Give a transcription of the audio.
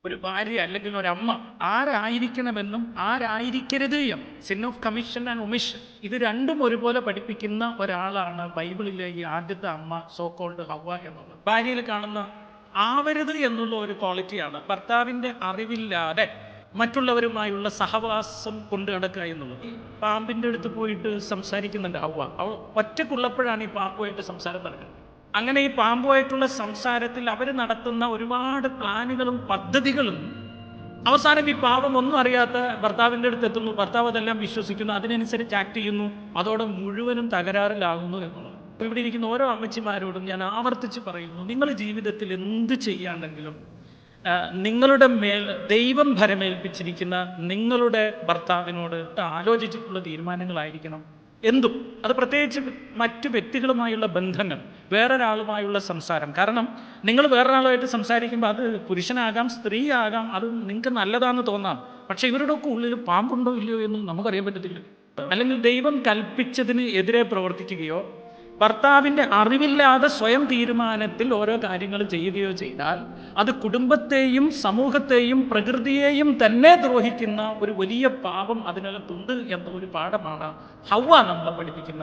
ഒരു ഭാര്യ അല്ലെങ്കിൽ ഒരമ്മ ആരായിരിക്കണമെന്നും ആരായിരിക്കരുത് എന്നും sin of commission and omission ഇത് രണ്ടും ഒരുപോലെ പഠിപ്പിക്കുന്ന ഒരാളാണ് ബൈബിളിലെ ഈ ആദ്യത്തെ അമ്മ സോക്കോൾഡ് ഹവ്വ എന്നുള്ളത്. ഭാര്യയിൽ കാണുന്ന ആവരുത് എന്നുള്ള ഒരു ക്വാളിറ്റിയാണ് ഭർത്താവിൻ്റെ അറിവില്ലാതെ മറ്റുള്ളവരുമായുള്ള സഹവാസം കൊണ്ട് നടക്കുക എന്നുള്ളത്. പാമ്പിൻ്റെ അടുത്ത് പോയിട്ട് സംസാരിക്കുന്നുണ്ട് ഹവ്വ. അവൾ ഒറ്റക്കുള്ളപ്പോഴാണ് ഈ പാമ്പുമായിട്ട് സംസാരം നടക്കുന്നത്. അങ്ങനെ ഈ പാമ്പുമായിട്ടുള്ള സംസാരത്തിൽ അവർ നടത്തുന്ന ഒരുപാട് പ്ലാനുകളും പദ്ധതികളും അവസാനം ഈ പാവം ഒന്നും അറിയാത്ത ഭർത്താവിൻ്റെ അടുത്ത് എത്തുന്നു. ഭർത്താവ് അതെല്ലാം വിശ്വസിക്കുന്നു, അതിനനുസരിച്ച് ആക്ട് ചെയ്യുന്നു. അതോടെ മുഴുവനും തകരാറിലാകുന്നു എന്നുള്ളത്. അപ്പോൾ ഇവിടെ ഇരിക്കുന്ന ഓരോ അമ്മച്ചിമാരോടും ഞാൻ ആവർത്തിച്ച് പറയുന്നു, നിങ്ങൾ ജീവിതത്തിൽ എന്ത് ചെയ്യാണ്ടെങ്കിലും നിങ്ങളുടെ മേൽ ദൈവം ഭരമേൽപ്പിച്ചിരിക്കുന്ന നിങ്ങളുടെ ഭർത്താവിനോട് ആലോചിച്ചിട്ടുള്ള തീരുമാനങ്ങളായിരിക്കണം എന്തും. അത് പ്രത്യേകിച്ച് മറ്റു വ്യക്തികളുമായുള്ള ബന്ധങ്ങൾ, വേറൊരാളുമായുള്ള സംസാരം. കാരണം നിങ്ങൾ വേറൊരാളുമായിട്ട് സംസാരിക്കുമ്പോൾ അത് പുരുഷനാകാം സ്ത്രീ ആകാം, അത് നിങ്ങൾക്ക് നല്ലതാണെന്ന് തോന്നാം. പക്ഷെ ഇവരുടെ ഒക്കെ ഉള്ളിൽ പാമ്പുണ്ടോ ഇല്ലയോ എന്നും നമുക്കറിയാൻ പറ്റത്തില്ല. അല്ലെങ്കിൽ ദൈവം കൽപ്പിച്ചതിന് എതിരെ പ്രവർത്തിക്കുകയോ ഭർത്താവിൻ്റെ അറിവില്ലാതെ സ്വയം തീരുമാനത്തിൽ ഓരോ കാര്യങ്ങൾ ചെയ്യുകയോ ചെയ്താൽ അത് കുടുംബത്തെയും സമൂഹത്തെയും പ്രകൃതിയെയും തന്നെ ദ്രോഹിക്കുന്ന ഒരു വലിയ പാപം അതിനകത്തുണ്ട് എന്ന ഒരു പാഠമാണ് ഹവ്വ നമ്മളെ പഠിപ്പിക്കുന്ന